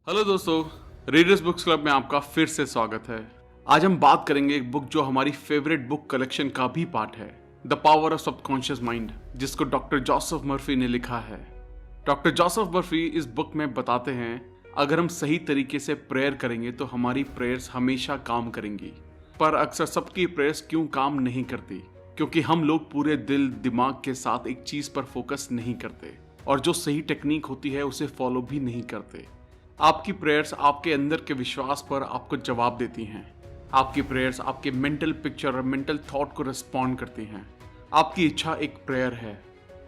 Hello दोस्तों, readers books club में आपका फिर से स्वागत है। आज हम बात करेंगे एक बुक जो हमारी फेवरेट बुक कलेक्शन का भी पार्ट है, the power of subconscious mind, जिसको डॉक्टर जोसेफ मर्फी ने लिखा है। डॉक्टर जोसेफ मर्फी इस बुक में बताते हैं अगर हम सही तरीके से प्रेयर करेंगे तो हमारी प्रेयर्स हमेशा काम करेंगी। पर अक्सर सबकी प्रेयर्स क्यों काम नहीं करती? क्योंकि हम लोग पूरे दिल दिमाग के साथ एक चीज पर फोकस नहीं करते और जो सही टेक्निक होती है उसे फॉलो भी नहीं करते। आपकी प्रेयर्स आपके अंदर के विश्वास पर आपको जवाब देती हैं। आपकी प्रेयर्स आपके मेंटल पिक्चर और मेंटल थॉट को रिस्पॉन्ड करती हैं। आपकी इच्छा एक प्रेयर है।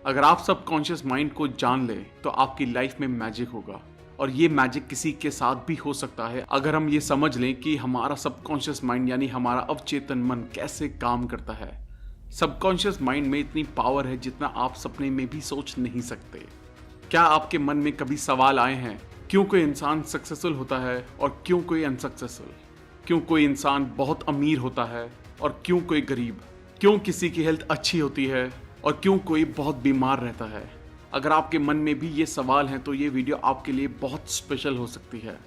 अगर आप सबकॉन्शियस माइंड को जान ले तो आपकी लाइफ में मैजिक होगा, और ये मैजिक किसी के साथ भी हो सकता है अगर हम ये समझ लें कि हमारा सबकॉन्शियस माइंड यानी हमारा अवचेतन मन कैसे काम करता है। सबकॉन्शियस माइंड में इतनी पावर है जितना आप सपने में भी सोच नहीं सकते। क्या आपके मन में कभी सवाल आए हैं, क्यों कोई इंसान सक्सेसफुल होता है और क्यों कोई अनसक्सेसफुल? क्यों कोई इंसान बहुत अमीर होता है और क्यों कोई गरीब? क्यों किसी की हेल्थ अच्छी होती है और क्यों कोई बहुत बीमार रहता है? अगर आपके मन में भी ये सवाल हैं तो ये वीडियो आपके लिए बहुत स्पेशल हो सकती है।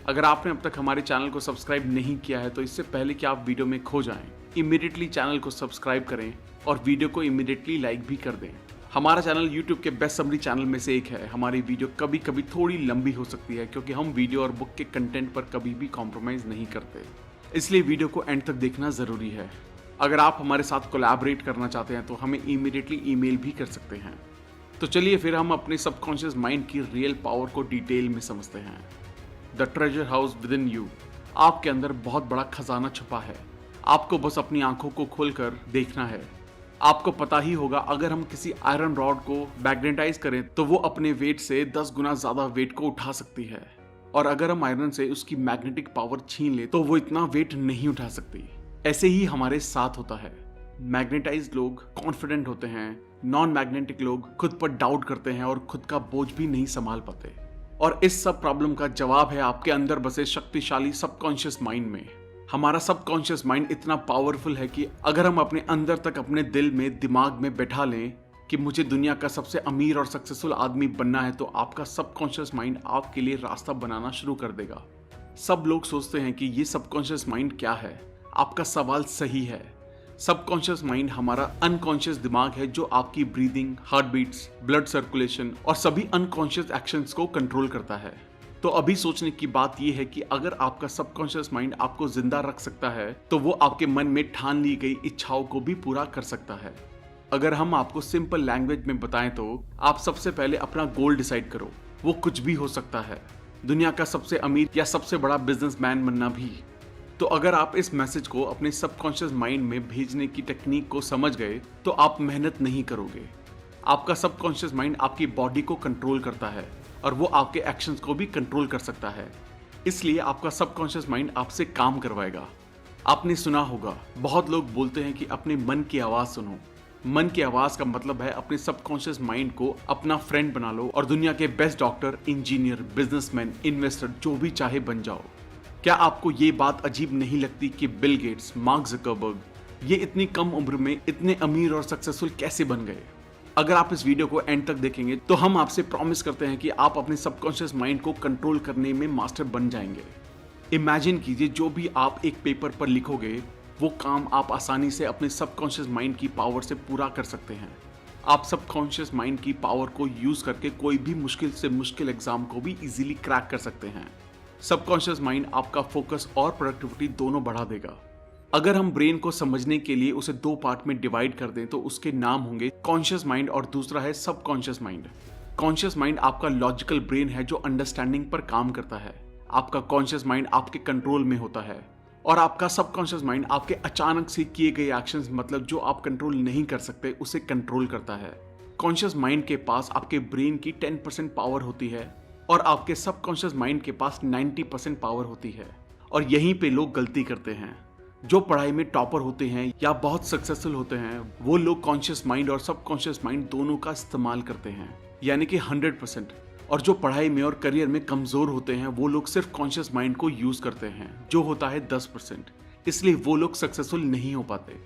अगर आपने अब तक हमारे चैनल को सब्सक्राइब नहीं किया है तो इससे पहले कि आप वीडियो में खो जाएं, इमीडिएटली चैनल को सब्सक्राइब करें और वीडियो को इमीडिएटली लाइक भी कर दें। हमारा चैनल YouTube के बेस्ट समरी चैनल में से एक है। हमारी वीडियो कभी कभी थोड़ी लंबी हो सकती है क्योंकि हम वीडियो और बुक के कंटेंट पर कभी भी कॉम्प्रोमाइज़ नहीं करते, इसलिए वीडियो को एंड तक देखना ज़रूरी है। अगर आप हमारे साथ कोलैबोरेट करना चाहते हैं तो हमें इमीडिएटली ईमेल भी कर सकते हैं। तो चलिए फिर हम अपने सबकॉन्शियस माइंड की रियल पावर को डिटेल में समझते हैं। The treasure house with in you. आपके अंदर बहुत बड़ा खजाना छुपा है। आपको बस अपनी आंखों को खोलकर देखना है। आपको पता ही होगा, अगर हम किसी आयरन रॉड को मैग्नेटाइज करें तो वो अपने वेट से 10 गुना ज्यादा वेट को उठा सकती है, और अगर हम आयरन से उसकी मैग्नेटिक पावर छीन ले तो वो इतना वेट नहीं उठा सकती। ऐसे ही हमारे साथ होता है। मैग्नेटाइज लोग कॉन्फिडेंट होते हैं, नॉन मैग्नेटिक लोग खुद पर डाउट करते हैं और खुद का बोझ भी नहीं संभाल पाते। और इस सब प्रॉब्लम का जवाब है आपके अंदर बसे शक्तिशाली सबकॉन्शियस माइंड में। हमारा सबकॉन्शियस माइंड इतना पावरफुल है कि अगर हम अपने अंदर तक अपने दिल में दिमाग में बैठा लें कि मुझे दुनिया का सबसे अमीर और सक्सेसफुल आदमी बनना है तो आपका सबकॉन्शियस माइंड आपके लिए रास्ता बनाना शुरू कर देगा। सब लोग सोचते हैं कि ये सबकॉन्शियस माइंड क्या है। आपका सवाल सही है। सबकॉन्शियस माइंड हमारा अनकॉन्शियस दिमाग है जो आपकी breathing, heart beats, blood circulation और सभी अनकॉन्शियस एक्शंस को कंट्रोल करता है। तो अभी सोचने की बात यह है कि अगर आपका सबकॉन्शियस माइंड आपको जिंदा रख सकता है तो वो आपके मन में ठान ली गई इच्छाओं को भी पूरा कर सकता है। अगर हम आपको सिंपल लैंग्वेज में बताएं तो आप सबसे पहले अपना गोल डिसाइड करो। वो कुछ भी हो सकता है, दुनिया का सबसे अमीर या सबसे बड़ा बिजनेसमैन बनना भी। तो अगर आप इस मैसेज को अपने सबकॉन्शियस माइंड में भेजने की टेक्निक को समझ गए तो आप मेहनत नहीं करोगे। आपका सबकॉन्शियस माइंड आपकी बॉडी को कंट्रोल करता है और वो आपके एक्शंस को भी कंट्रोल कर सकता है, इसलिए आपका सबकॉन्शियस माइंड आपसे काम करवाएगा। आपने सुना होगा, बहुत लोग बोलते हैं कि अपने मन की आवाज़ सुनो। मन की आवाज़ का मतलब है अपने सबकॉन्शियस माइंड को अपना फ्रेंड बना लो और दुनिया के best doctor, engineer, businessman, investor जो भी चाहे बन जाओ। क्या आपको ये बात अजीब नहीं लगती कि बिल गेट्स, मार्क ज़करबर्ग ये इतनी कम उम्र में इतने अमीर और सक्सेसफुल कैसे बन गए? अगर आप इस वीडियो को एंड तक देखेंगे तो हम आपसे प्रॉमिस करते हैं कि आप अपने सबकॉन्शियस माइंड को कंट्रोल करने में मास्टर बन जाएंगे। इमेजिन कीजिए, जो भी आप एक पेपर पर लिखोगे वो काम आप आसानी से अपने सबकॉन्शियस माइंड की पावर से पूरा कर सकते हैं। आप सबकॉन्शियस माइंड की पावर को यूज करके कोई भी मुश्किल से मुश्किल एग्जाम को भी इजीली क्रैक कर सकते हैं। सबकॉन्शियस माइंड आपका फोकस और प्रोडक्टिविटी दोनों बढ़ा देगा। अगर हम ब्रेन को समझने के लिए उसे 2 पार्ट में डिवाइड कर दें तो उसके नाम होंगे कॉन्शियस माइंड और दूसरा है सबकॉन्शियस माइंड। कॉन्शियस माइंड आपका लॉजिकल ब्रेन है जो अंडरस्टैंडिंग पर काम करता है। आपका कॉन्शियस माइंड आपके कंट्रोल में होता है, और आपका सबकॉन्शियस माइंड आपके अचानक से किए गए एक्शंस, मतलब जो आप कंट्रोल नहीं कर सकते, उसे कंट्रोल करता है। कॉन्शियस माइंड के पास आपके ब्रेन की 10% पावर होती है और आपके सबकॉन्शियस माइंड के पास 90% पावर होती है। और यहीं पे लोग गलती करते हैं। जो पढ़ाई में टॉपर होते हैं या बहुत सक्सेसफुल होते हैं वो लोग कॉन्शियस माइंड और सबकॉन्शियस माइंड दोनों का इस्तेमाल करते हैं, यानी कि 100%। और जो पढ़ाई में और करियर में कमजोर होते हैं वो लोग सिर्फ कॉन्शियस माइंड को यूज करते हैं, जो होता है 10%। इसलिए वो लोग सक्सेसफुल नहीं हो पाते।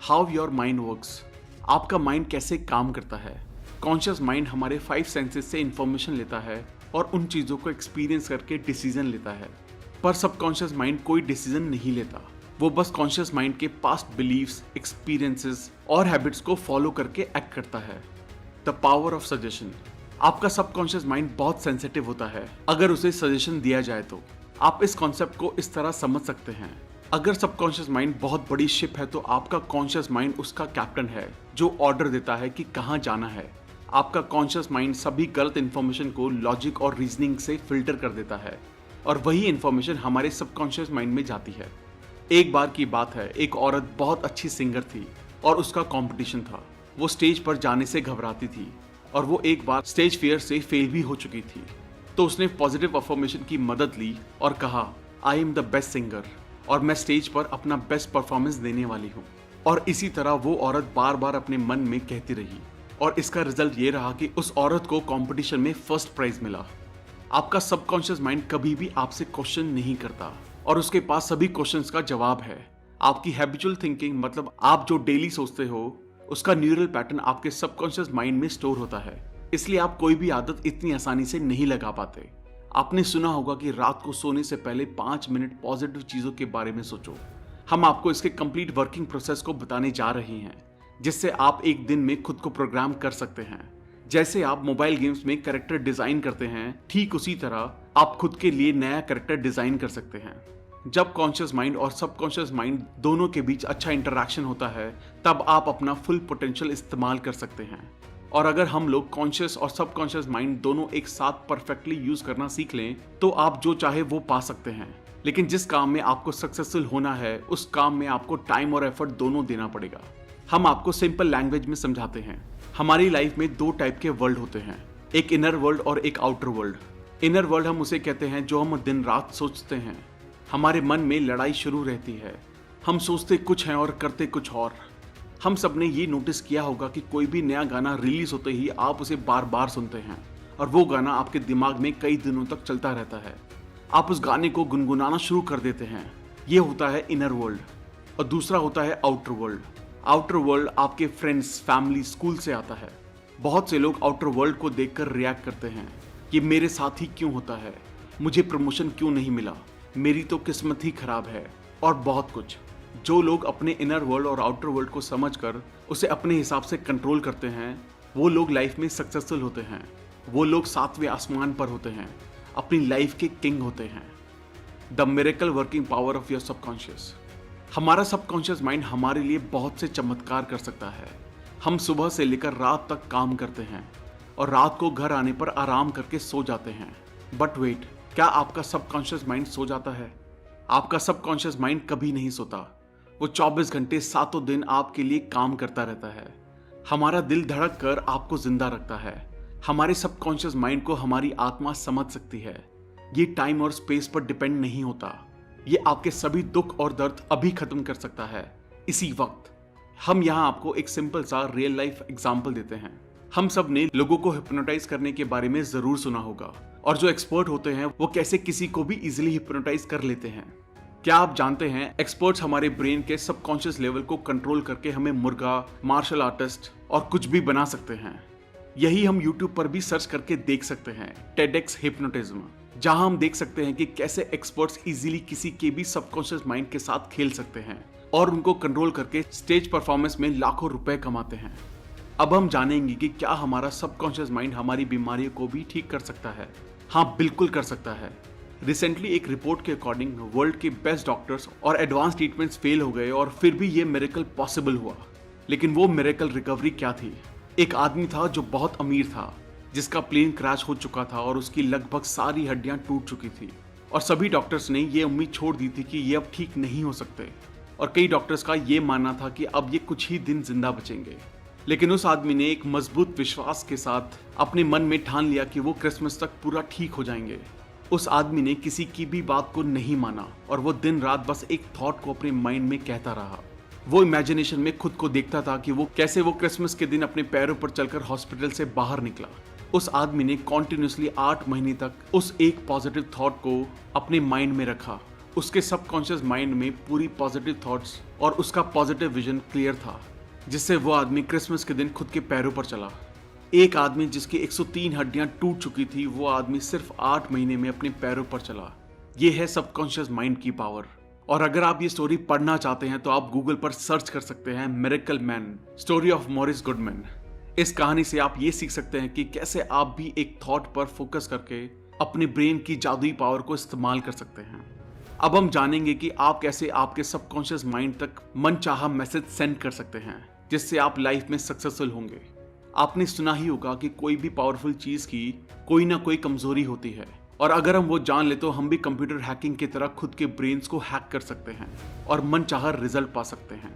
How your mind works. आपका माइंड कैसे काम करता है? कॉन्शियस माइंड हमारे 5 सेंसेस से इंफॉर्मेशन लेता है और उन चीज़ों को एक्सपीरियंस करके डिसीजन लेता है। पर सबकॉन्शियस माइंड कोई डिसीजन नहीं लेता, वो बस कॉन्शियस माइंड के पास्ट बिलीव्स, एक्सपीरियंसेस और हैबिट्स को फॉलो करके एक्ट करता है। The power of suggestion. आपका सबकॉन्शियस माइंड बहुत सेंसिटिव होता है अगर उसे सजेशन दिया जाए तो। आप इस कॉन्सेप्ट को इस तरह समझ सकते हैं, अगर सबकॉन्शियस माइंड बहुत बड़ी शिप है तो आपका कॉन्शियस माइंड उसका कैप्टन है जो ऑर्डर देता है कि कहाँ जाना है। आपका कॉन्शियस माइंड सभी गलत इन्फॉर्मेशन को लॉजिक और रीजनिंग से फिल्टर कर देता है और वही इन्फॉर्मेशन हमारे सबकॉन्शियस माइंड में जाती है। एक बार की बात है, एक औरत बहुत अच्छी सिंगर थी और उसका कंपटीशन था। वो स्टेज पर जाने से घबराती थी और वो एक बार स्टेज फियर से फेल भी हो चुकी थी। तो उसने पॉजिटिव अफर्मेशन की मदद ली और कहा, I am the best singer और मैं स्टेज पर अपना बेस्ट परफॉर्मेंस देने वाली हूँ। और इसी तरह वो औरत बार बार अपने मन में कहती रही और इसका रिजल्ट ये रहा कि उस औरत को कंपटीशन में फर्स्ट प्राइज मिला। आपका सबकॉन्शियस माइंड कभी भी आपसे क्वेश्चन नहीं करता और उसके पास सभी क्वेश्चंस का जवाब है। आपकी हैबिचुअल थिंकिंग, मतलब आप जो डेली सोचते हो, उसका न्यूरल पैटर्न आपके सबकॉन्शियस माइंड में स्टोर होता है। इसलिए आप कोई भी आदत इतनी आसानी से नहीं लगा पाते। आपने सुना होगा कि रात को सोने से पहले 5 मिनट पॉजिटिव चीजों के बारे में सोचो। हम आपको इसके कंप्लीट वर्किंग प्रोसेस को बताने जा रहे हैं, जिससे आप एक दिन में खुद को प्रोग्राम कर सकते हैं। जैसे आप मोबाइल गेम्स में कैरेक्टर डिजाइन करते हैं, ठीक उसी तरह आप खुद के लिए नया कैरेक्टर डिजाइन कर सकते हैं। जब कॉन्शियस माइंड और सबकॉन्शियस माइंड दोनों के बीच अच्छा इंटरेक्शन होता है, तब आप अपना फुल पोटेंशियल इस्तेमाल कर सकते हैं। और अगर हम लोग कॉन्शियस और सबकॉन्शियस माइंड दोनों एक साथ परफेक्टली यूज करना सीख लें, तो आप जो चाहे वो पा सकते हैं। लेकिन जिस काम में आपको सक्सेसफुल होना है, उस काम में आपको टाइम और एफर्ट दोनों देना पड़ेगा। हम आपको सिंपल लैंग्वेज में समझाते हैं। हमारी लाइफ में 2 टाइप के वर्ल्ड होते हैं, एक इनर वर्ल्ड और एक आउटर वर्ल्ड। इनर वर्ल्ड हम उसे कहते हैं जो हम दिन रात सोचते हैं। हमारे मन में लड़ाई शुरू रहती है, हम सोचते कुछ हैं और करते कुछ और। हम सब ने ये नोटिस किया होगा कि कोई भी नया गाना रिलीज होते ही आप उसे बार बार सुनते हैं और वो गाना आपके दिमाग में कई दिनों तक चलता रहता है। आप उस गाने को गुनगुनाना शुरू कर देते हैं। ये होता है इनर वर्ल्ड। और दूसरा होता है आउटर वर्ल्ड। आउटर वर्ल्ड आपके फ्रेंड्स, फैमिली, स्कूल से आता है। बहुत से लोग आउटर वर्ल्ड को देखकर रिएक्ट करते हैं, ये मेरे साथ ही क्यों होता है, मुझे प्रमोशन क्यों नहीं मिला, मेरी तो किस्मत ही खराब है, और बहुत कुछ। जो लोग अपने इनर वर्ल्ड और आउटर वर्ल्ड को समझकर उसे अपने हिसाब से कंट्रोल करते हैं, वो लोग लाइफ में सक्सेसफुल होते हैं। वो लोग 7वें आसमान पर होते हैं, अपनी लाइफ के किंग होते हैं। The miracle working power of your subconscious. हमारा सबकॉन्शियस माइंड हमारे लिए बहुत से चमत्कार कर सकता है। हम सुबह से लेकर रात तक काम करते हैं और रात को घर आने पर आराम करके सो जाते हैं। बट वेट, क्या आपका सबकॉन्शियस माइंड सो जाता है? आपका सबकॉन्शियस माइंड कभी नहीं सोता। वो 24 घंटे 7 दिन आपके लिए काम करता रहता है। हमारा दिल धड़क कर आपको जिंदा रखता है। हमारे सबकॉन्शियस माइंड को हमारी आत्मा समझ सकती है। ये टाइम और स्पेस पर डिपेंड नहीं होता। ये आपके सभी दुख और दर्द अभी खत्म कर सकता है, इसी वक्त। हम यहाँ आपको एक सिंपल सा रियल लाइफ एग्जाम्पल देते हैं। हम सब ने लोगों को हिप्नोटाइज करने के बारे में जरूर सुना होगा, और जो एक्सपर्ट होते हैं वो कैसे किसी को भी इजिली हिप्नोटाइज कर लेते हैं। क्या आप जानते हैं, एक्सपर्ट्स हमारे ब्रेन के सबकॉन्शियस लेवल को कंट्रोल करके हमें मुर्गा, मार्शल आर्टिस्ट और कुछ भी बना सकते हैं। यही हम YouTube पर भी सर्च करके देख सकते हैं, TEDx हिप्नोटिज्म, जहां हम देख सकते हैं कि कैसे एक्सपर्ट्स इजीली किसी के भी सबकॉन्शियस माइंड के साथ खेल सकते हैं और उनको कंट्रोल करके स्टेज परफॉर्मेंस में लाखों रुपए कमाते हैं। अब हम जानेंगे कि क्या हमारा सबकॉन्शियस माइंड हमारी बीमारियों को भी ठीक कर सकता है। हाँ, बिल्कुल कर सकता है। रिसेंटली एक रिपोर्ट के अकॉर्डिंग वर्ल्ड के बेस्ट डॉक्टर्स और एडवांस ट्रीटमेंट्स फेल हो गए और फिर भी ये मिरेकल पॉसिबल हुआ। लेकिन वो मिरेकल रिकवरी क्या थी? एक आदमी था जो बहुत अमीर था, जिसका प्लेन क्रैश हो चुका था और उसकी लगभग सारी हड्डियां टूट चुकी थी, और सभी डॉक्टर्स ने ये उम्मीद छोड़ दी थी कि ये अब ठीक नहीं हो सकते, और कई डॉक्टर्स का ये मानना था कि अब ये कुछ ही दिन जिंदा बचेंगे। लेकिन उस आदमी ने एक मजबूत विश्वास के साथ अपने मन में ठान लिया कि वो क्रिसमस तक पूरा ठीक हो जाएंगे। उस आदमी ने किसी की भी बात को नहीं माना और वो दिन रात बस एक थॉट को अपने माइंड में कहता रहा। वो इमेजिनेशन में खुद को देखता था कि वो कैसे क्रिसमस के दिन अपने पैरों पर चलकर हॉस्पिटल से बाहर निकला। उस आदमी ने कॉन्टिन्यूसली 8 महीने तक उस एक पॉजिटिव थॉट को अपने माइंड में रखा। उसके सबकॉन्शियस माइंड में पूरी पॉजिटिव थॉट्स और उसका पॉजिटिव विजन क्लियर था, जिससे वो आदमी क्रिसमस के दिन खुद के पैरों पर चला। एक आदमी जिसकी 103 हड्डियां टूट चुकी थी, वो आदमी सिर्फ 8 महीने में अपने पैरों पर चला। ये है सबकॉन्शियस माइंड की पावर। और अगर आप ये स्टोरी पढ़ना चाहते हैं तो आप गूगल पर सर्च कर सकते हैं miracle man, story of Morris Goodman. इस कहानी से आप ये सीख सकते हैं कि कैसे आप भी एक थॉट पर फोकस करके अपने ब्रेन की जादुई पावर को इस्तेमाल कर सकते हैं। अब हम जानेंगे कि आप कैसे आपके सबकॉन्शियस माइंड तक मनचाहा मैसेज सेंड कर सकते हैं, जिससे आप लाइफ में सक्सेसफुल होंगे। आपने सुना ही होगा कि कोई भी पावरफुल चीज की कोई ना कोई कमजोरी होती है, और अगर हम वो जान ले तो हम भी कंप्यूटर हैकिंग की तरह खुद के ब्रेन्स को हैक कर सकते हैं और मनचाहा रिजल्ट पा सकते हैं।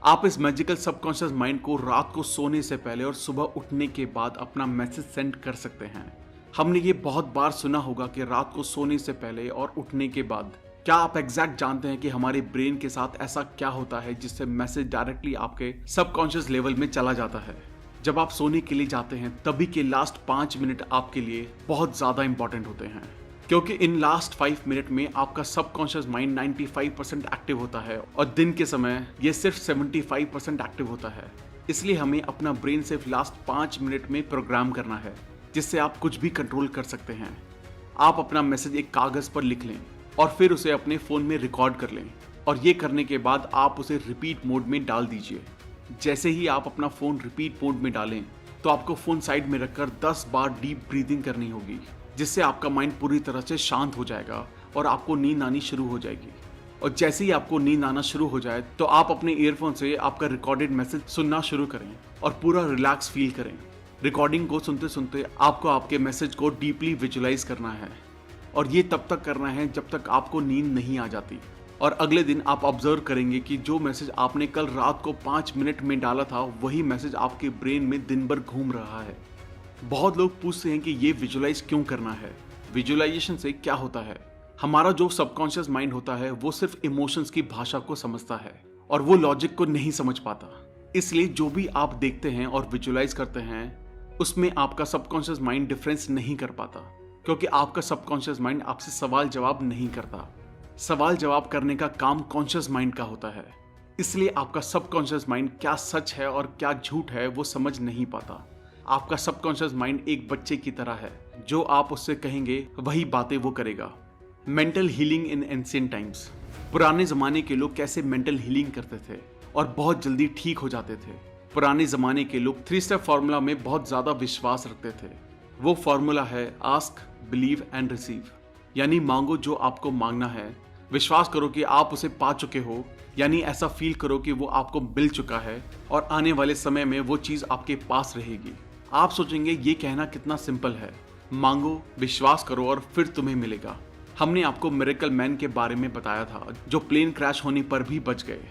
आप इस मैजिकल सबकॉन्शियस माइंड को रात को सोने से पहले और सुबह उठने के बाद अपना मैसेज सेंड कर सकते हैं। हमने ये बहुत बार सुना होगा कि रात को सोने से पहले और उठने के बाद। क्या आप एग्जैक्ट जानते हैं कि हमारे ब्रेन के साथ ऐसा क्या होता है जिससे मैसेज डायरेक्टली आपके सबकॉन्शियस लेवल में चला जाता है? जब आप सोने के लिए जाते हैं तभी के लास्ट 5 मिनट आपके लिए बहुत ज्यादा इंपॉर्टेंट होते हैं, क्योंकि इन लास्ट 5 मिनट में आपका सबकॉन्शियस माइंड 95% एक्टिव होता है और दिन के समय ये सिर्फ 75% एक्टिव होता है। इसलिए हमें अपना ब्रेन सिर्फ लास्ट 5 मिनट में प्रोग्राम करना है, जिससे आप कुछ भी कंट्रोल कर सकते हैं। आप अपना मैसेज एक कागज पर लिख लें और फिर उसे अपने फोन में रिकॉर्ड कर लें, और ये करने के बाद आप उसे रिपीट मोड में डाल दीजिए। जैसे ही आप अपना फोन रिपीट मोड में डालें तो आपको फोन साइड में रखकर 10 बार डीप ब्रीदिंग करनी होगी, जिससे आपका माइंड पूरी तरह से शांत हो जाएगा और आपको नींद आनी शुरू हो जाएगी। और जैसे ही आपको नींद आना शुरू हो जाए तो आप अपने ईयरफोन से आपका रिकॉर्डेड मैसेज सुनना शुरू करें और पूरा रिलैक्स फील करें। रिकॉर्डिंग को सुनते सुनते आपको आपके मैसेज को डीपली विजुअलाइज करना है, और ये तब तक करना है जब तक आपको नींद नहीं आ जाती। और अगले दिन आप ऑब्जर्व करेंगे कि जो मैसेज आपने कल रात को 5 मिनट में डाला था, वही मैसेज आपके ब्रेन में दिन भर घूम रहा है। बहुत लोग पूछते हैं कि ये विजुअलाइज क्यों करना है, विजुअलाइजेशन से क्या होता है? हमारा जो सबकॉन्शियस माइंड होता है वो सिर्फ इमोशंस की भाषा को समझता है और वो लॉजिक को नहीं समझ पाता। इसलिए जो भी आप देखते हैं और विजुअलाइज करते हैं उसमें आपका सबकॉन्शियस माइंड डिफरेंस नहीं कर पाता, क्योंकि आपका सबकॉन्शियस माइंड आपसे सवाल जवाब नहीं करता। सवाल जवाब करने का काम कॉन्शियस माइंड का होता है। इसलिए आपका सबकॉन्शियस माइंड क्या सच है और क्या झूठ है वो समझ नहीं पाता। आपका सबकॉन्शियस माइंड एक बच्चे की तरह है, जो आप उससे कहेंगे वही बातें वो करेगा। Mental healing in ancient times. पुराने जमाने के लोग कैसे मेंटल हीलिंग करते थे और बहुत जल्दी ठीक हो जाते थे। पुराने जमाने के लोग 3 स्टेप फॉर्मूला में बहुत ज्यादा विश्वास रखते थे। वो फॉर्मूला है आस्क, बिलीव एंड रिसीव, यानी मांगो जो आपको मांगना है, विश्वास करो कि आप उसे पा चुके हो, यानी ऐसा फील करो कि वो आपको मिल चुका है और आने वाले समय में वो चीज आपके पास रहेगी। आप सोचेंगे ये कहना कितना सिंपल है, मांगो, विश्वास करो और फिर तुम्हें मिलेगा। हमने आपको मिरेकल मैन के बारे में बताया था, जो प्लेन क्रैश होने पर भी बच गए।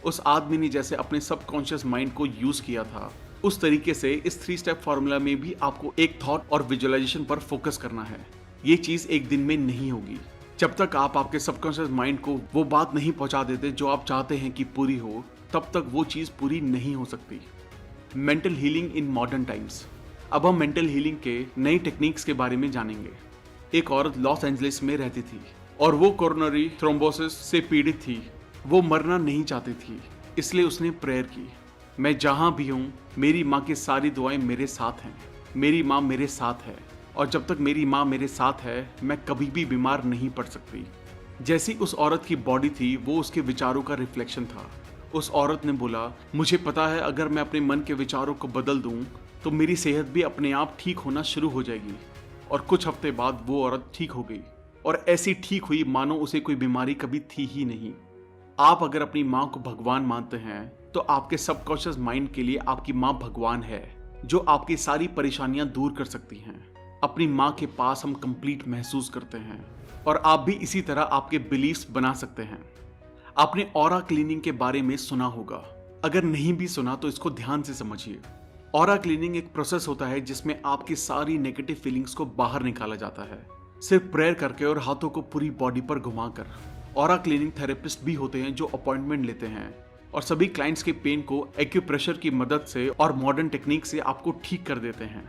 उस आदमी ने जैसे अपने सबकॉन्शियस माइंड को यूज किया था, उस तरीके से इस 3 स्टेप फॉर्मूला में भी आपको एक थॉट और विजुअलाइजेशन पर फोकस करना है। ये चीज एक दिन में नहीं होगी। जब तक आप आपके सबकॉन्शियस माइंड को वो बात नहीं पहुंचा देते जो आप चाहते हैं कि पूरी हो, तब तक वो चीज पूरी नहीं हो सकती। Mental healing in modern times. अब हम मेंटल हीलिंग के नई टेक्निक्स के बारे में जानेंगे। एक औरत लॉस एंजलिस में रहती थी और वो कोरोनरी थ्रोम्बोसिस से पीड़ित थी। वो मरना नहीं चाहती थी, इसलिए उसने प्रेयर की, मैं जहां भी हूं मेरी माँ की सारी दुआएं मेरे साथ हैं। मेरी माँ मेरे साथ है और जब तक मेरी माँ मेरे साथ है मैं कभी भी बीमार नहीं पड़ सकती। जैसी उस औरत की बॉडी थी वो उसके विचारों का रिफ्लेक्शन था। उस औरत ने बोला, मुझे पता है अगर मैं अपने मन के विचारों को बदल दूं तो मेरी सेहत भी अपने आप ठीक होना शुरू हो जाएगी। और कुछ हफ्ते बाद वो औरत ठीक हो गई और ऐसी ठीक हुई मानो उसे कोई बीमारी कभी थी ही नहीं। आप अगर अपनी माँ को भगवान मानते हैं तो आपके सबकॉन्शियस माइंड के लिए आपकी माँ भगवान है, जो आपकी सारी परेशानियां दूर कर सकती हैं। अपनी माँ के पास हम कंप्लीट महसूस करते हैं और आप भी इसी तरह आपके बिलीफ्स बना सकते हैं। आपने ऑरा क्लीनिंग के बारे में सुना होगा, अगर नहीं भी सुना तो इसको ध्यान से समझिए। ऑरा क्लीनिंग एक प्रोसेस होता है जिसमें आपकी सारी नेगेटिव फीलिंग्स को बाहर निकाला जाता है, सिर्फ प्रेयर करके और हाथों को पूरी बॉडी पर घुमाकर। ऑरा क्लीनिंग थेरेपिस्ट भी होते हैं जो अपॉइंटमेंट लेते हैं और सभी क्लाइंट्स के पेन को एक्यूप्रेशर की मदद से और मॉडर्न टेक्निक से आपको ठीक कर देते हैं।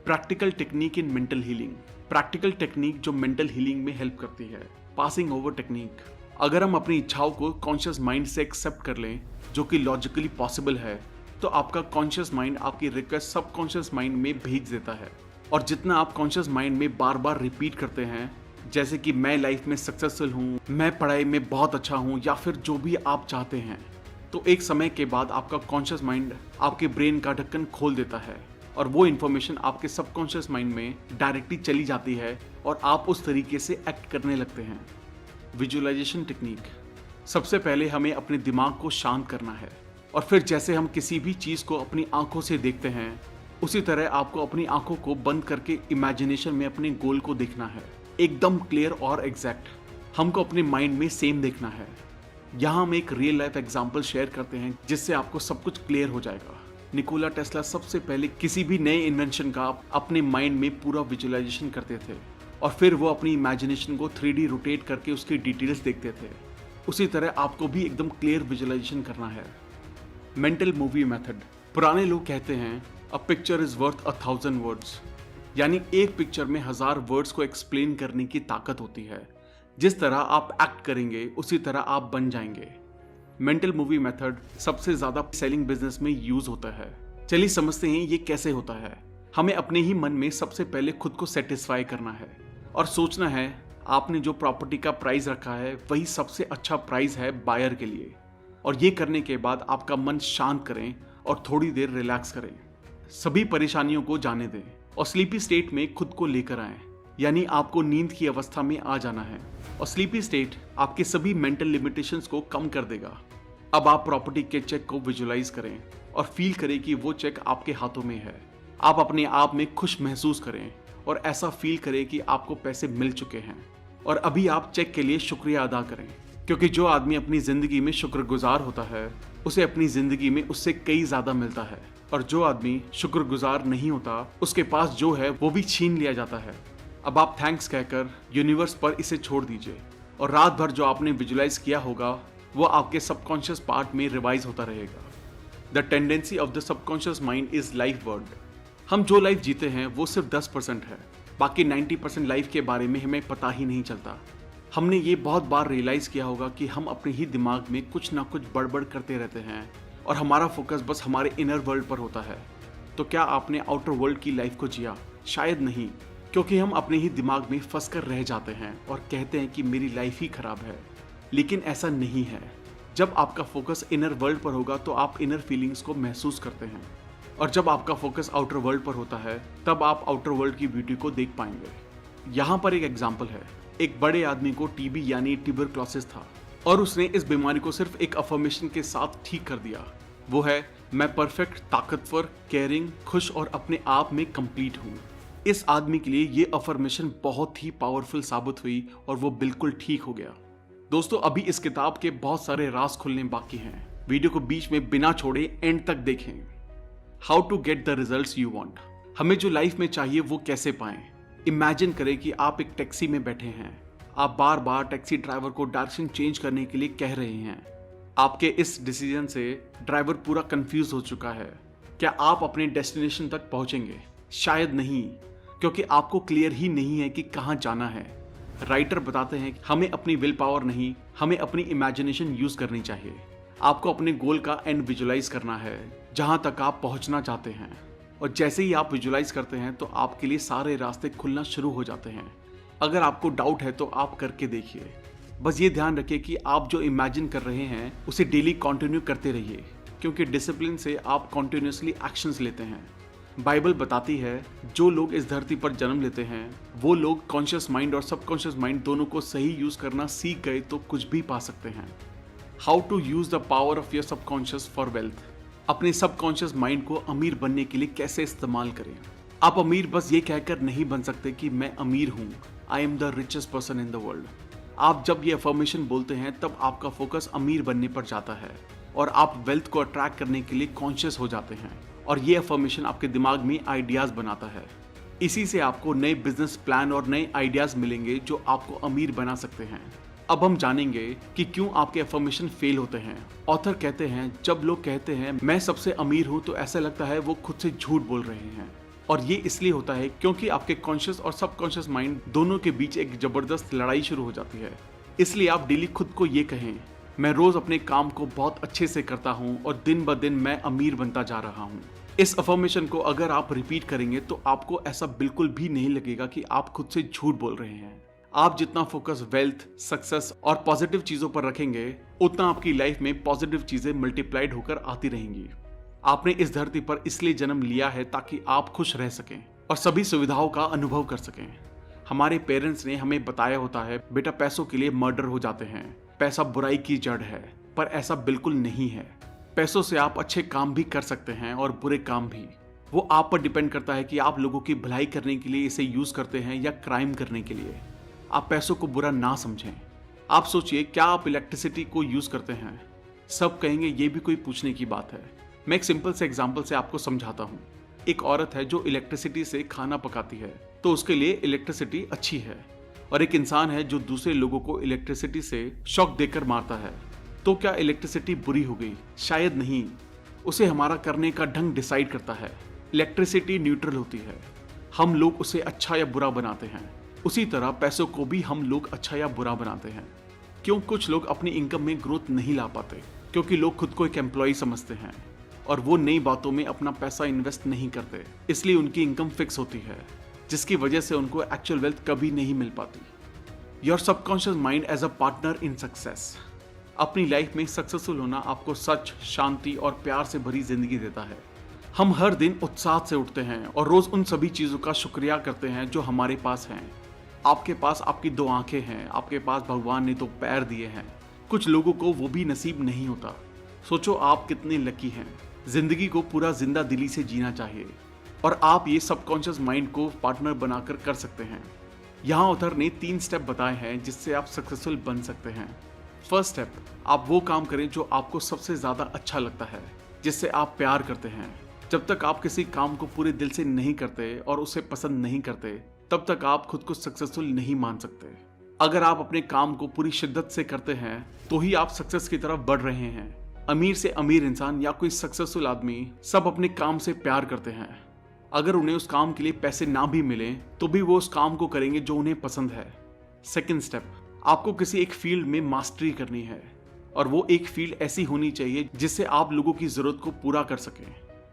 Practical technique in mental healing. Practical technique जो मेंटल हीलिंग में हेल्प करती है। Passing over technique. अगर हम अपनी इच्छाओं को कॉन्शियस माइंड से एक्सेप्ट कर लें, जो कि लॉजिकली पॉसिबल है, तो आपका कॉन्शियस माइंड आपकी रिक्वेस्ट सबकॉन्शियस माइंड में भेज देता है। और जितना आप कॉन्शियस माइंड में बार बार रिपीट करते हैं, जैसे कि मैं लाइफ में सक्सेसफुल हूँ, मैं पढ़ाई में बहुत अच्छा हूँ, या फिर जो भी आप चाहते हैं, तो एक समय के बाद आपका कॉन्शियस माइंड आपके ब्रेन का ढक्कन खोल देता है और वो इन्फॉर्मेशन आपके सबकॉन्शियस माइंड में डायरेक्टली चली जाती है और आप उस तरीके से एक्ट करने लगते हैं। Visualisation technique. सबसे पहले हमें अपने दिमाग को शांत करना है और फिर जैसे हम किसी भी चीज़ को अपनी आंखों से देखते हैं, उसी तरह आपको अपनी आंखों को बंद करके इमेजिनेशन में अपने गोल को देखना है, एकदम क्लियर और एग्जैक्ट। हमको अपने माइंड में सेम देखना है। यहाँ हम एक रियल लाइफ एग्जाम्पल शेयर करते हैं जिससे आपको सब कुछ क्लियर हो जाएगा। निकोला टेस्ला सबसे पहले किसी भी नए इन्वेंशन का अपने माइंड में पूरा विजुअलाइजेशन करते थे और फिर वो अपनी इमेजिनेशन को 3D रोटेट करके उसकी डिटेल्स देखते थे। उसी तरह आपको भी एकदम क्लियर विजुअलाइजेशन करना है। Mental movie method. पुराने लोग कहते हैं a picture is worth 1000 words, यानी एक पिक्चर में 1000 वर्ड्स को एक्सप्लेन करने की ताकत होती है। जिस तरह आप एक्ट करेंगे उसी तरह आप बन जाएंगे। मेंटल मूवी मेथड सबसे ज्यादा सेलिंग बिजनेस में यूज होता है। चलिए समझते हैं ये कैसे होता है। हमें अपने ही मन में सबसे पहले खुद को सेटिस्फाई करना है और सोचना है आपने जो प्रॉपर्टी का प्राइस रखा है वही सबसे अच्छा प्राइस है बायर के लिए। और ये करने के बाद आपका मन शांत करें और थोड़ी देर रिलैक्स करें, सभी परेशानियों को जाने दें और स्लीपी स्टेट में खुद को लेकर आएं, यानी आपको नींद की अवस्था में आ जाना है। और स्लीपी स्टेट आपके सभी मेंटल लिमिटेशंस को कम कर देगा। अब आप प्रॉपर्टी के चेक को विजुअलाइज करें और फील करें कि वो चेक आपके हाथों में है। आप अपने आप में खुश महसूस करें और ऐसा फील करें कि आपको पैसे मिल चुके हैं। और अभी आप चेक के लिए शुक्रिया अदा करें, क्योंकि जो आदमी अपनी जिंदगी में शुक्रगुजार होता है उसे अपनी जिंदगी में उससे कई ज्यादा मिलता है, और जो आदमी शुक्रगुजार नहीं होता उसके पास जो है वो भी छीन लिया जाता है। अब आप थैंक्स कहकर यूनिवर्स पर इसे छोड़ दीजिए और रात भर जो आपने विजुलाइज किया होगा वो आपके सबकॉन्शियस पार्ट में रिवाइज होता रहेगा। The tendency of the subconscious mind is life word. हम जो लाइफ जीते हैं वो सिर्फ 10% है, बाकी 90% लाइफ के बारे में हमें पता ही नहीं चलता। हमने ये बहुत बार रियलाइज किया होगा कि हम अपने ही दिमाग में कुछ ना कुछ बड़बड़ करते रहते हैं और हमारा फोकस बस हमारे इनर वर्ल्ड पर होता है। तो क्या आपने आउटर वर्ल्ड की लाइफ को जिया? शायद नहीं, क्योंकि हम अपने ही दिमाग में फंस कर रह जाते हैं और कहते हैं कि मेरी लाइफ ही खराब है। लेकिन ऐसा नहीं है। जब आपका फोकस इनर वर्ल्ड पर होगा तो आप इनर फीलिंग्स को महसूस करते हैं, और जब आपका फोकस आउटर वर्ल्ड पर होता है तब आप आउटर वर्ल्ड की ब्यूटी को देख पाएंगे। यहाँ पर एक एग्जाम्पल है। एक बड़े आदमी को टीबी यानी ट्यूबरक्लोसिस था और उसने इस बीमारी को सिर्फ एक अफर्मेशन के साथ ठीक कर दिया। वो है, मैं परफेक्ट, ताकतवर, केयरिंग, खुश और अपने आप में कंप्लीट हूँ। इस आदमी के लिए ये अफर्मेशन बहुत ही पावरफुल साबित हुई और वो बिल्कुल ठीक हो गया। दोस्तों, अभी इस किताब के बहुत सारे राज खुलने बाकी हैं। वीडियो को बीच में बिना छोड़े एंड तक देखें। How to get the results you want. हमें जो लाइफ में चाहिए वो कैसे पाएं। इमेजिन करें कि आप एक टैक्सी में बैठे हैं। आप बार बार टैक्सी ड्राइवर को डायरेक्शन चेंज करने के लिए कह रहे हैं। आपके इस डिसीजन से ड्राइवर पूरा कंफ्यूज हो चुका है। क्या आप अपने डेस्टिनेशन तक पहुंचेंगे? शायद नहीं, क्योंकि आपको क्लियर ही नहीं है कि कहां जाना है। राइटर बताते हैं हमें अपनी विल पावर नहीं, हमें अपनी इमेजिनेशन यूज करनी चाहिए। आपको अपने गोल का एंड विजुलाइज करना है, जहां तक आप पहुंचना चाहते हैं। और जैसे ही आप विजुलाइज करते हैं तो आपके लिए सारे रास्ते खुलना शुरू हो जाते हैं। अगर आपको डाउट है तो आप करके देखिए। बस ये ध्यान रखिए कि आप जो इमेजिन कर रहे हैं उसे डेली कंटिन्यू करते रहिए, क्योंकि डिसिप्लिन से आप कंटिन्यूअसली एक्शंस लेते हैं। बाइबल बताती है जो लोग इस धरती पर जन्म लेते हैं वो लोग कॉन्शियस माइंड और सबकॉन्शियस माइंड दोनों को सही यूज करना सीख गए तो कुछ भी पा सकते हैं। How to use the power of your subconscious for wealth. अपने सबकॉन्शियस माइंड को अमीर बनने के लिए कैसे इस्तेमाल करें। आप अमीर बस ये कहकर नहीं बन सकते कि मैं अमीर हूँ, I am the richest person in the world. आप जब ये अफर्मेशन बोलते हैं तब आपका फोकस अमीर बनने पर जाता है और आप वेल्थ को अट्रैक्ट करने के लिए कॉन्शियस हो जाते हैं, और ये अफर्मेशन आपके दिमाग में आइडियाज बनाता है। इसी से आपको नए बिजनेस प्लान और नए आइडियाज मिलेंगे जो आपको अमीर बना सकते हैं। अब हम जानेंगे कि क्यों आपके अफर्मेशन फेल होते हैं। ऑथर कहते हैं जब लोग कहते हैं मैं सबसे अमीर हूं तो ऐसा लगता है वो खुद से झूठ बोल रहे हैं, और ये इसलिए होता है क्योंकि आपके कॉन्शियस और सबकॉन्शियस माइंड दोनों के बीच एक जबरदस्त लड़ाई शुरू हो जाती है। इसलिए आप डेली खुद को ये कहें मैं रोज अपने काम को बहुत अच्छे से करता हूँ और दिन ब दिन मैं अमीर बनता जा रहा हूँ। इस अफर्मेशन को अगर आप रिपीट करेंगे तो आपको ऐसा बिल्कुल भी नहीं लगेगा कि आप खुद से झूठ बोल रहे हैं। आप जितना फोकस वेल्थ, सक्सेस और पॉजिटिव चीजों पर रखेंगे, उतना आपकी लाइफ में पॉजिटिव चीजें मल्टीप्लाइड होकर आती रहेंगी। आपने इस धरती पर इसलिए जन्म लिया है ताकि आप खुश रह सकें और सभी सुविधाओं का अनुभव कर सकें। हमारे पेरेंट्स ने हमें बताया होता है, बेटा पैसों के लिए मर्डर हो जाते हैं, पैसा बुराई की जड़ है, पर ऐसा बिल्कुल नहीं है। पैसों से आप अच्छे काम भी कर सकते हैं और बुरे काम भी। वो आप पर डिपेंड करता है कि आप लोगों की भलाई करने के लिए इसे यूज करते हैं या क्राइम करने के लिए। आप पैसों को बुरा ना समझें। आप सोचिए, क्या आप इलेक्ट्रिसिटी को यूज करते हैं? सब कहेंगे ये भी कोई पूछने की बात है। मैं एक सिंपल से एग्जाम्पल से आपको समझाता हूँ। एक औरत है जो इलेक्ट्रिसिटी से खाना पकाती है, तो उसके लिए इलेक्ट्रिसिटी अच्छी है। और एक इंसान है जो दूसरे लोगों को इलेक्ट्रिसिटी से शॉक देकर मारता है, तो क्या इलेक्ट्रिसिटी बुरी हो गई? शायद नहीं। उसे हमारा करने का ढंग डिसाइड करता है। इलेक्ट्रिसिटी न्यूट्रल होती है, हम लोग उसे अच्छा या बुरा बनाते हैं। उसी तरह पैसों को भी हम लोग अच्छा या बुरा बनाते हैं। क्यों कुछ लोग अपनी इनकम में ग्रोथ नहीं ला पाते? क्योंकि लोग खुद को एक एम्प्लॉय समझते हैं और वो नई बातों में अपना पैसा इन्वेस्ट नहीं करते, इसलिए उनकी इनकम फिक्स होती है, जिसकी वजह से उनको एक्चुअल वेल्थ कभी नहीं मिल पाती। Your subconscious mind as a partner in success. अपनी लाइफ में सक्सेसफुल होना आपको सच, शांति और प्यार से भरी जिंदगी देता है। हम हर दिन उत्साह से उठते हैं और रोज उन सभी चीजों का शुक्रिया करते हैं जो हमारे पास हैं। आपके पास आपकी 2 आंखें हैं, आपके पास भगवान ने 2 पैर दिए हैं। कुछ लोगों को वो भी नसीब नहीं होता। सोचो आप कितने लकी हैं। जिंदगी को पूरा जिंदा दिली से जीना चाहिए और आप ये सबकॉन्शियस माइंड को पार्टनर बनाकर कर सकते हैं। यहाँ ऑथर ने 3 स्टेप बताए हैं जिससे आप सक्सेसफुल बन सकते हैं। फर्स्ट स्टेप, आप वो काम करें जो आपको सबसे ज्यादा अच्छा लगता है, जिससे आप प्यार करते हैं। जब तक आप किसी काम को पूरे दिल से नहीं करते और उसे पसंद नहीं करते, तब तक आप खुद को सक्सेसफुल नहीं मान सकते। अगर आप अपने काम को पूरी शिद्दत से करते हैं तो ही आप सक्सेस की तरफ बढ़ रहे हैं। अमीर से अमीर इंसान या कोई सक्सेसफुल आदमी सब अपने काम से प्यार करते हैं। अगर उन्हें उस काम के लिए पैसे ना भी मिले तो भी वो उस काम को करेंगे जो उन्हें पसंद है। सेकंड स्टेप, आपको किसी एक फील्ड में मास्टरी करनी है और वो एक फील्ड ऐसी होनी चाहिए जिससे आप लोगों की जरूरत को पूरा कर सकें।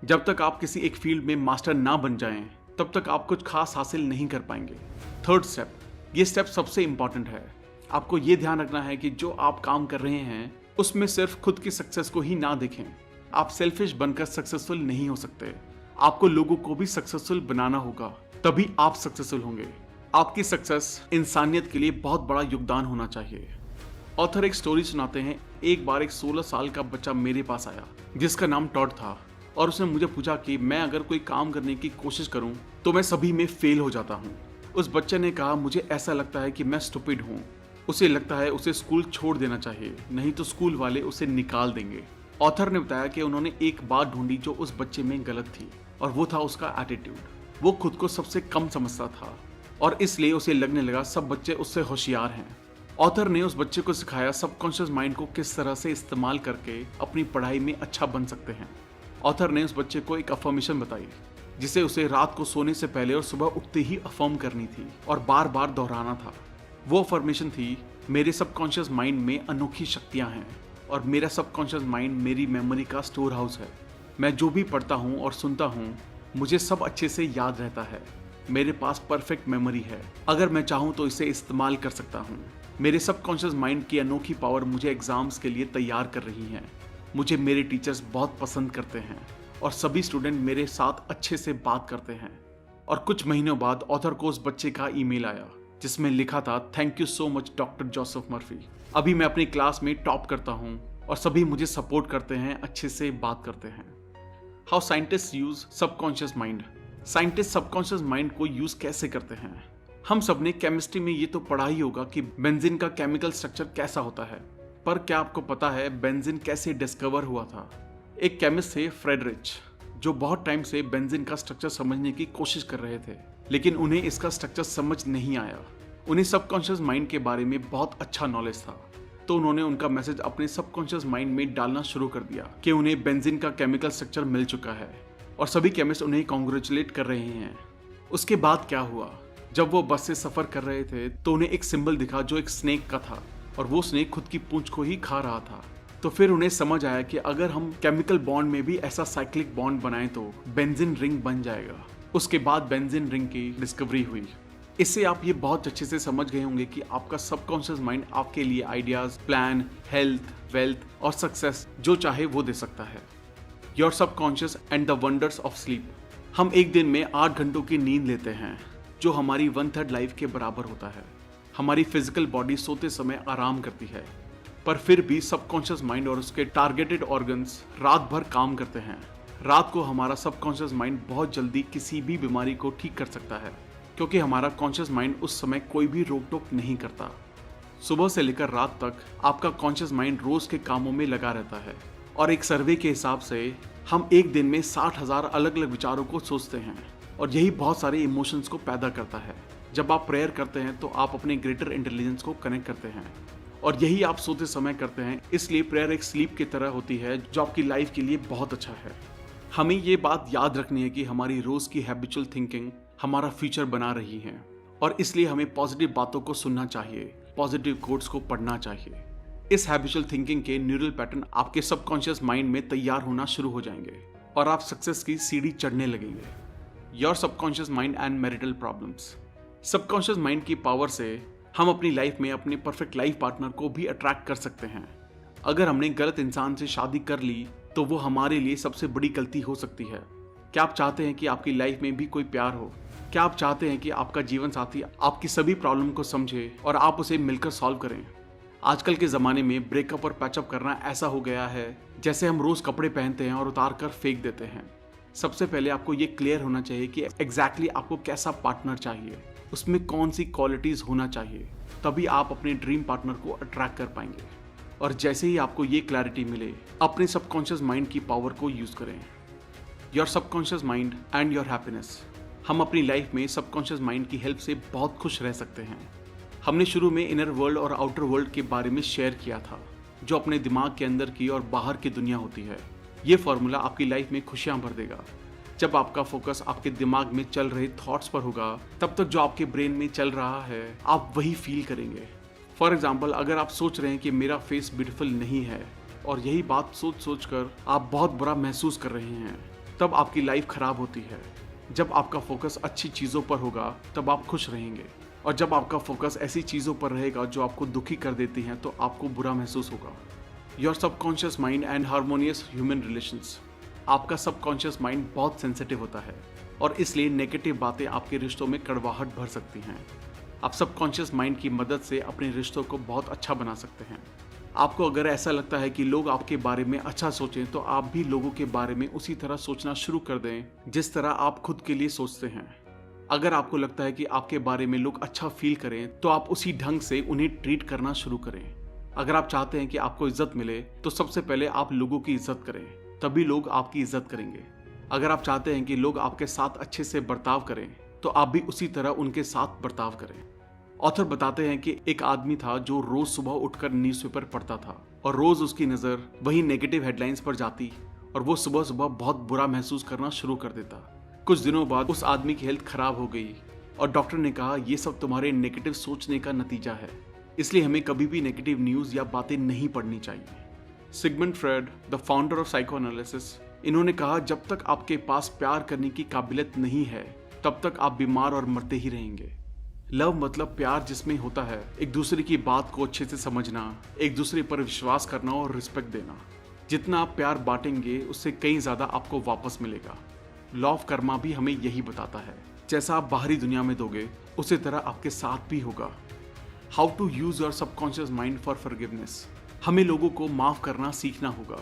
जब तक आप किसी एक फील्ड में मास्टर ना बन जाएं, तब तक आप कुछ खास हासिल नहीं कर पाएंगे। थर्ड स्टेप, ये स्टेप सबसे इंपॉर्टेंट है। आपको ये ध्यान रखना है कि जो आप काम कर रहे हैं उसमें सिर्फ खुद की सक्सेस को ही ना देखें। आप सेल्फिश बनकर सक्सेसफुल नहीं हो सकते। आपको लोगों को भी सक्सेसफुल बनाना होगा, तभी आप सक्सेसफुल होंगे। आपकी सक्सेस इंसानियत के लिए बहुत बड़ा योगदान होना चाहिए। ऑथर एक स्टोरी सुनाते हैं। एक बार एक 16 साल का बच्चा मेरे पास आया जिसका नाम टॉड था और उसने मुझे पूछा कि मैं अगर कोई काम करने की कोशिश करूं तो मैं सभी में फेल हो जाता हूं। उस बच्चे ने कहा, मुझे ऐसा लगता है कि मैं स्टूपिड हूं। उसे लगता है उसे स्कूल छोड़ देना चाहिए, नहीं तो स्कूल वाले उसे निकाल देंगे। ऑथर ने बताया कि उन्होंने एक बात ढूंढी जो उस बच्चे में गलत थी और वो था उसका एटीट्यूड। वो खुद को सबसे कम समझता था और इसलिए उसे लगने लगा सब बच्चे उससे होशियार हैं। ऑथर ने उस बच्चे को सिखाया सबकॉन्शियस माइंड को किस तरह से इस्तेमाल करके अपनी पढ़ाई में अच्छा बन सकते हैं। ऑथर ने उस बच्चे को एक अफर्मेशन बताई जिसे उसे रात को सोने से पहले और सुबह उठते ही अफर्म करनी थी और बार बार दोहराना था। वो अफर्मेशन थी, मेरे सबकॉन्शियस माइंड में अनोखी शक्तियां हैं और मेरा सबकॉन्शियस माइंड मेरी मेमोरी का स्टोर हाउस है। मैं जो भी पढ़ता हूँ और सुनता हूँ मुझे सब अच्छे से याद रहता है। मेरे पास परफेक्ट मेमोरी है, अगर मैं चाहूँ तो इसे इस्तेमाल कर सकता हूँ। मेरे सबकॉन्शियस माइंड की अनोखी पावर मुझे एग्जाम्स के लिए तैयार कर रही है। मुझे मेरे टीचर्स बहुत पसंद करते हैं और सभी स्टूडेंट मेरे साथ अच्छे से बात करते हैं। और कुछ महीनों बाद ऑथर को उस बच्चे का ईमेल आया जिसमें लिखा था, thank you so much doctor Joseph Murphy. अभी मैं अपनी क्लास में टॉप करता हूँ और सभी मुझे सपोर्ट करते हैं, अच्छे से बात करते हैं। How scientist use subconscious mind. Scientist subconscious mind को यूज कैसे करते हैं? हम सबने केमिस्ट्री में ये तो पढ़ा ही होगा कि बेंजीन का केमिकल स्ट्रक्चर कैसा होता है, पर क्या आपको पता है बेंजीन कैसे डिस्कवर हुआ था? एक केमिस्ट थे फ्रेडरिच, जो बहुत टाइम से बेंजीन का स्ट्रक्चर समझने की कोशिश कर रहे थे, लेकिन उन्हें इसका स्ट्रक्चर समझ नहीं आया। उन्हें सबकॉन्शियस माइंड के बारे में बहुत अच्छा नॉलेज था, तो उन्होंने उनका मैसेज अपने सबकॉन्शियस माइंड में डालना शुरू कर दिया कि उन्हें बेंजीन का केमिकल स्ट्रक्चर मिल चुका है और सभी केमिस्ट उन्हें कॉन्ग्रेचुलेट कर रहे हैं। उसके बाद क्या हुआ, जब वो बस से सफर कर रहे थे तो उन्हें एक सिंबल दिखा जो एक स्नेक का था। और वो स्नेक खुद की पूंछ को ही खा रहा था। तो फिर उन्हें समझ आया कि अगर हम केमिकल बॉन्ड में भी ऐसा साइक्लिक बॉन्ड बनाएं तो बेंजीन रिंग बन जाएगा। उसके बाद बेंजीन रिंग की डिस्कवरी हुई। इससे आप ये बहुत अच्छे से समझ गए होंगे कि आपका सबकॉन्शियस माइंड आपके लिए आइडियाज, प्लान, हेल्थ, वेल्थ और सक्सेस जो चाहे वो दे सकता है। Your subconscious and the wonders of sleep. हम एक दिन में 8 घंटों की नींद लेते हैं, जो हमारी 1/3 लाइफ के बराबर होता है। हमारी फिजिकल बॉडी सोते समय आराम करती है, पर फिर भी सबकॉन्शियस माइंड और उसके टारगेटेड ऑर्गन्स रात भर काम करते हैं। रात को हमारा सबकॉन्शियस माइंड बहुत जल्दी किसी भी बीमारी को ठीक कर सकता है, क्योंकि हमारा कॉन्शियस माइंड उस समय कोई भी रोक टोक नहीं करता। सुबह से लेकर रात तक आपका कॉन्शियस माइंड रोज के कामों में लगा रहता है, और एक सर्वे के हिसाब से हम एक दिन में 60,000 अलग अलग विचारों को सोचते हैं, और यही बहुत सारे इमोशंस को पैदा करता है। जब आप प्रेयर करते हैं तो आप अपने ग्रेटर इंटेलिजेंस को कनेक्ट करते हैं, और यही आप सोते समय करते हैं। इसलिए प्रेयर एक स्लीप की तरह होती है, जो आपकी लाइफ के लिए बहुत अच्छा है। हमें ये बात याद रखनी है कि हमारी रोज की हैबिचुअल थिंकिंग हमारा फ्यूचर बना रही है, और इसलिए हमें पॉजिटिव बातों को सुनना चाहिए, पॉजिटिव कोट्स को पढ़ना चाहिए। इस हैबिचुअल थिंकिंग के न्यूरल पैटर्न आपके सबकॉन्शियस माइंड में तैयार होना शुरू हो जाएंगे, और आप सक्सेस की सीढ़ी चढ़ने लगेंगे। Your subconscious mind and marital problems. Subconscious mind की पावर से हम अपनी लाइफ में अपने परफेक्ट लाइफ पार्टनर को भी अट्रैक्ट कर सकते हैं। अगर हमने गलत इंसान से शादी कर ली तो वो हमारे लिए सबसे बड़ी गलती हो सकती है। क्या आप चाहते हैं कि आपकी लाइफ में भी कोई प्यार हो? क्या आप चाहते हैं कि आपका जीवन साथी आपकी सभी प्रॉब्लम को समझे और आप उसे मिलकर सॉल्व करें? आजकल के ज़माने में ब्रेकअप और पैचअप करना ऐसा हो गया है जैसे हम रोज़ कपड़े पहनते हैं और उतार कर फेंक देते हैं। सबसे पहले आपको ये क्लियर होना चाहिए कि एग्जैक्टली आपको कैसा पार्टनर चाहिए, उसमें कौन सी क्वालिटीज़ होना चाहिए, तभी आप अपने ड्रीम पार्टनर को अट्रैक्ट कर पाएंगे। और जैसे ही आपको ये क्लैरिटी मिले, अपने सबकॉन्शियस माइंड की पावर को यूज़ करें। Your subconscious mind and your happiness. हम अपनी लाइफ में सबकॉन्शियस माइंड की हेल्प से बहुत खुश रह सकते हैं। हमने शुरू में इनर वर्ल्ड और आउटर वर्ल्ड के बारे में शेयर किया था, जो अपने दिमाग के अंदर की और बाहर की दुनिया होती है। ये फॉर्मूला आपकी लाइफ में खुशियां भर देगा। जब आपका फोकस आपके दिमाग में चल रहे थॉट्स पर होगा, तब तक जो आपके ब्रेन में चल रहा है आप वही फील करेंगे। फॉर एग्जाम्पल, अगर आप सोच रहे हैं कि मेरा फेस ब्यूटीफुल नहीं है, और यही बात सोच सोच कर आप बहुत बुरा महसूस कर रहे हैं, तब आपकी लाइफ खराब होती है। जब आपका फोकस अच्छी चीज़ों पर होगा तब आप खुश रहेंगे, और जब आपका फोकस ऐसी चीज़ों पर रहेगा जो आपको दुखी कर देती हैं तो आपको बुरा महसूस होगा। Your subconscious mind and harmonious human relations. आपका सबकॉन्शियस माइंड बहुत सेंसिटिव होता है, और इसलिए नेगेटिव बातें आपके रिश्तों में कड़वाहट भर सकती हैं। आप सबकॉन्शियस माइंड की मदद से अपने रिश्तों को बहुत अच्छा बना सकते हैं। आपको अगर ऐसा लगता है कि लोग आपके बारे में अच्छा सोचें, तो आप भी लोगों के बारे में उसी तरह सोचना शुरू कर दें जिस तरह आप खुद के लिए सोचते हैं। अगर आपको लगता है कि आपके बारे में लोग अच्छा फील करें, तो आप उसी ढंग से उन्हें ट्रीट करना शुरू करें। अगर आप चाहते हैं कि आपको इज्जत मिले, तो सबसे पहले आप लोगों की इज्जत करें, तभी लोग आपकी इज्जत करेंगे। अगर आप चाहते हैं कि लोग आपके साथ अच्छे से बर्ताव करें, तो आप भी उसी तरह उनके साथ बर्ताव करें। ऑथर बताते हैं कि एक आदमी था जो रोज सुबह उठकर न्यूज़पेपर पढ़ता था, और रोज उसकी नज़र वही नेगेटिव हेडलाइंस पर जाती, और वो सुबह सुबह बहुत बुरा महसूस करना शुरू कर देता। कुछ दिनों बाद उस आदमी की हेल्थ खराब हो गई, और डॉक्टर ने कहा, ये सब तुम्हारे नेगेटिव सोचने का नतीजा है, इसलिए हमें कभी भी नेगेटिव न्यूज़ या बातें नहीं पढ़नी चाहिए। Sigmund Fred, the founder of psychoanalysis, इन्होंने कहा, जब तक आपके पास प्यार करने की काबिलियत नहीं है, तब तक आप बीमार और मरते ही रहेंगे। लव मतलब प्यार, जिसमें होता है एक दूसरे की बात को अच्छे से समझना, एक दूसरे पर विश्वास करना और रिस्पेक्ट देना। जितना आप प्यार बांटेंगे, उससे कहीं ज़्यादा आपको वापस मिलेगा। लॉ ऑफ कर्मा भी हमें यही बताता है, जैसा आप बाहरी दुनिया में दोगे, उसी तरह आपके साथ भी होगा। How to use your subconscious mind for forgiveness. हमें लोगों को माफ़ करना सीखना होगा।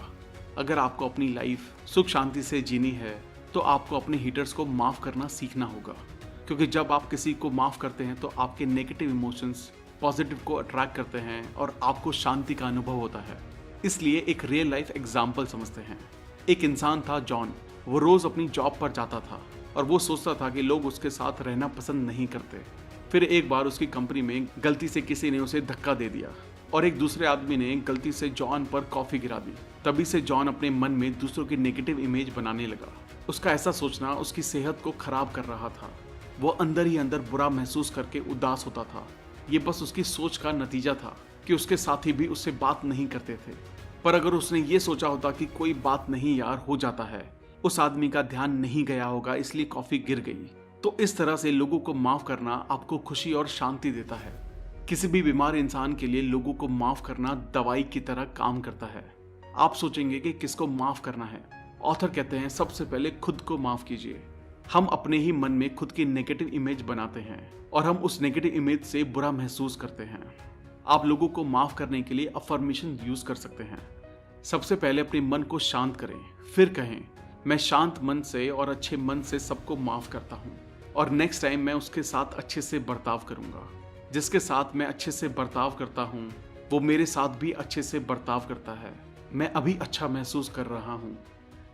अगर आपको अपनी लाइफ सुख शांति से जीनी है, तो आपको अपने हीटर्स को माफ़ करना सीखना होगा, क्योंकि जब आप किसी को माफ़ करते हैं तो आपके नेगेटिव इमोशंस पॉजिटिव को अट्रैक्ट करते हैं, और आपको शांति का अनुभव होता है। इसलिए एक रियल लाइफ एग्जाम्पल समझते हैं। एक इंसान था जॉन। वो रोज़ अपनी जॉब पर जाता था, और वो सोचता था कि लोग उसके साथ रहना पसंद नहीं करते। फिर एक बार उसकी कंपनी में गलती से किसी ने उसे धक्का दे दिया, और एक दूसरे आदमी ने गलती से जॉन पर कॉफ़ी गिरा दी। तभी से जॉन अपने मन में दूसरों की नेगेटिव इमेज बनाने लगा। उसका ऐसा सोचना उसकी सेहत को खराब कर रहा था। वो अंदर ही अंदर बुरा महसूस करके उदास होता था। ये बस उसकी सोच का नतीजा था, कि उसके साथी भी उससे बात नहीं करते थे। पर अगर उसने ये सोचा होता कि कोई बात नहीं यार, हो जाता है, उस आदमी का ध्यान नहीं गया होगा इसलिए कॉफी गिर गई। तो इस तरह से लोगों को माफ करना आपको खुशी और शांति देता है। किसी भी बीमार इंसान के लिए लोगों को माफ करना दवाई की तरह काम करता है। आप सोचेंगे कि किसको माफ करना है। ऑथर कहते हैं सबसे पहले खुद को माफ कीजिए। हम अपने ही मन में खुद की नेगेटिव इमेज बनाते हैं और हम उस नेगेटिव इमेज से बुरा महसूस करते हैं। आप लोगों को माफ करने के लिए अफर्मेशन यूज कर सकते हैं। सबसे पहले अपने मन को शांत करें, फिर कहें मैं शांत मन से और अच्छे मन से सबको माफ करता हूँ और नेक्स्ट टाइम मैं उसके साथ अच्छे से बर्ताव करूंगा। जिसके साथ मैं अच्छे से बर्ताव करता हूँ वो मेरे साथ भी अच्छे से बर्ताव करता है। मैं अभी अच्छा महसूस कर रहा हूँ।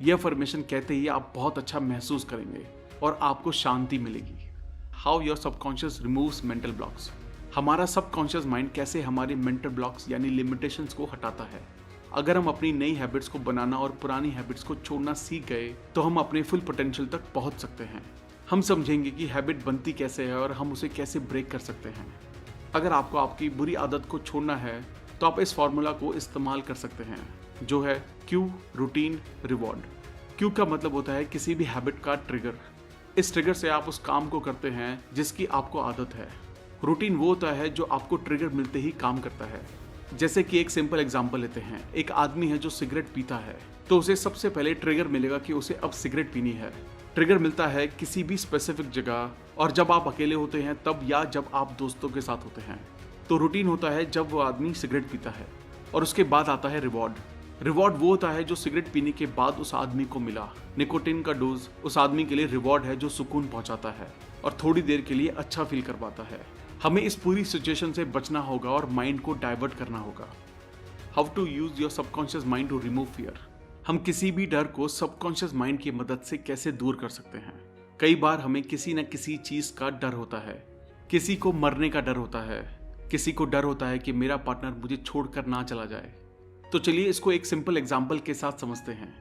यह अफर्मेशन कहते ही आप बहुत अच्छा महसूस करेंगे और आपको शांति मिलेगी। How your subconscious removes mental blocks. हमारा सबकॉन्शियस माइंड कैसे हमारे मेंटल ब्लॉक्स यानी लिमिटेशंस को हटाता है। अगर हम अपनी नई हैबिट्स को बनाना और पुरानी हैबिट्स को छोड़ना सीख गए तो हम अपने फुल पोटेंशियल तक पहुंच सकते हैं। हम समझेंगे कि हैबिट बनती कैसे है और हम उसे कैसे ब्रेक कर सकते हैं। अगर आपको आपकी बुरी आदत को छोड़ना है तो आप इस फॉर्मूला को इस्तेमाल कर सकते हैं, जो है क्यू, रूटीन, रिवॉर्ड। क्यू का मतलब होता है किसी भी हैबिट का ट्रिगर। इस ट्रिगर से आप उस काम को करते हैं जिसकी आपको आदत है। रूटीन वो होता है जो आपको ट्रिगर मिलते ही काम करता है। जैसे कि एक सिंपल एग्जांपल लेते हैं, एक आदमी है जो सिगरेट पीता है तो उसे सबसे पहले ट्रिगर मिलेगा कि उसे अब सिगरेट पीनी है। ट्रिगर मिलता है किसी भी स्पेसिफिक जगह और जब आप अकेले होते हैं तब, या जब आप दोस्तों के साथ होते हैं। तो रूटीन होता है जब वो आदमी सिगरेट पीता है। और उसके बाद आता है रिवॉर्ड। रिवॉर्ड वो होता है जो सिगरेट पीने के बाद उस आदमी को मिला। निकोटीन का डोज उस आदमी के लिए रिवॉर्ड है जो सुकून पहुंचाता है और थोड़ी देर के लिए अच्छा फील करवाता है। हमें इस पूरी सिचुएशन से बचना होगा और माइंड को डाइवर्ट करना होगा। How to use your subconscious mind to remove fear. हम किसी भी डर को सबकॉन्शियस माइंड की मदद से कैसे दूर कर सकते हैं। कई बार हमें किसी न किसी चीज का डर होता है। किसी को मरने का डर होता है, किसी को डर होता है कि मेरा पार्टनर मुझे छोड़कर ना चला जाए। तो चलिए इसको एक सिंपल एग्जाम्पल के साथ समझते हैं।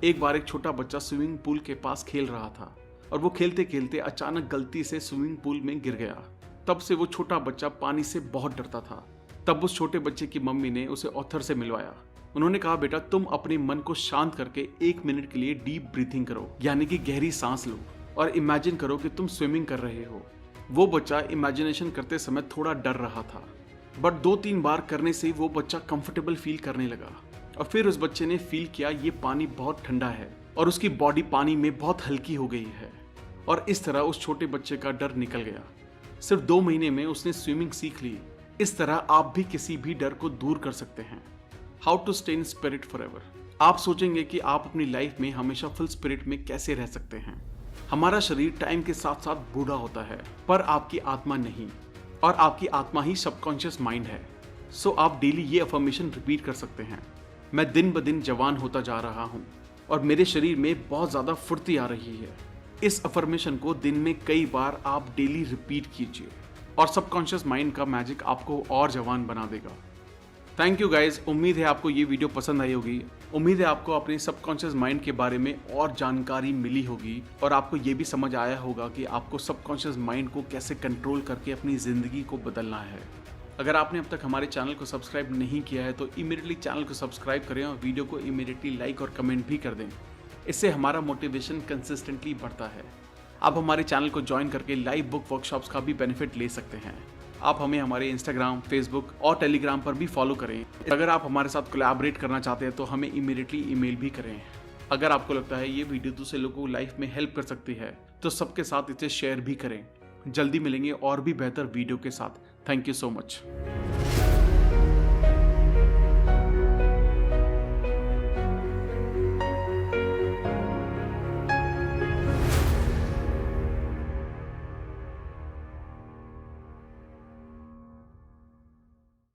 एक बार एक छोटा बच्चा स्विमिंग पूल के पास खेल रहा था और वो खेलते खेलते अचानक गलती से स्विमिंग पूल में गिर गया। तब से वो छोटा बच्चा पानी से बहुत डरता था। तब उस छोटे बच्चे की मम्मी ने उसे ऑथर से मिलवाया। उन्होंने कहा बेटा तुम अपने मन को शांत करके 1 मिनट के लिए डीप ब्रीथिंग करो, यानी कि गहरी सांस लो और इमेजिन करो कि तुम स्विमिंग कर रहे हो। वो बच्चा इमेजिनेशन करते समय थोड़ा डर रहा था, बट 2-3 बार करने से वो बच्चा कंफर्टेबल फील करने लगा और फिर उस बच्चे ने फील किया ये पानी बहुत ठंडा है और उसकी बॉडी पानी में बहुत हल्की हो गई है। और इस तरह उस छोटे बच्चे का डर निकल गया। सिर्फ 2 महीने में उसने स्विमिंग सीख ली। इस तरह आप भी किसी भी डर को दूर कर सकते हैं। How to stay in spirit forever. आप सोचेंगे कि आप अपनी लाइफ में हमेशा फुल स्पिरिट में कैसे रह सकते हैं। हमारा शरीर टाइम के साथ साथ बूढ़ा होता है, पर आपकी आत्मा नहीं, और आपकी आत्मा ही सबकॉन्शियस माइंड है। सो आप डेली ये अफर्मेशन रिपीट कर सकते हैं। मैं दिन ब दिन जवान होता जा रहा हूँ और मेरे शरीर में बहुत ज्यादा फुर्ती आ रही है। इस अफर्मेशन को दिन में कई बार आप डेली रिपीट कीजिए और सबकॉन्शियस माइंड का मैजिक आपको और जवान बना देगा। Thank you guys. उम्मीद है आपको ये वीडियो पसंद आई होगी। उम्मीद है आपको अपने सबकॉन्शियस माइंड के बारे में और जानकारी मिली होगी और आपको ये भी समझ आया होगा कि आपको सबकॉन्शियस माइंड को कैसे कंट्रोल करके अपनी ज़िंदगी को बदलना है। अगर आपने अब तक हमारे चैनल को सब्सक्राइब नहीं किया है तो इमीडिएटली चैनल को सब्सक्राइब करें और वीडियो को इमीडिएटली लाइक और कमेंट भी कर दें। इससे हमारा मोटिवेशन कंसिस्टेंटली बढ़ता है। आप हमारे चैनल को ज्वाइन करके लाइव बुक वर्कशॉप्स का भी बेनिफिट ले सकते हैं। आप हमें हमारे इंस्टाग्राम, फेसबुक और टेलीग्राम पर भी फॉलो करें। अगर आप हमारे साथ कोलैबोरेट करना चाहते हैं तो हमें इमीडिएटली ईमेल भी करें। अगर आपको लगता है ये वीडियो दूसरे लोगों को लाइफ में हेल्प कर सकती है तो सबके साथ इसे शेयर भी करें। जल्दी मिलेंगे और भी बेहतर वीडियो के साथ। Thank you so much.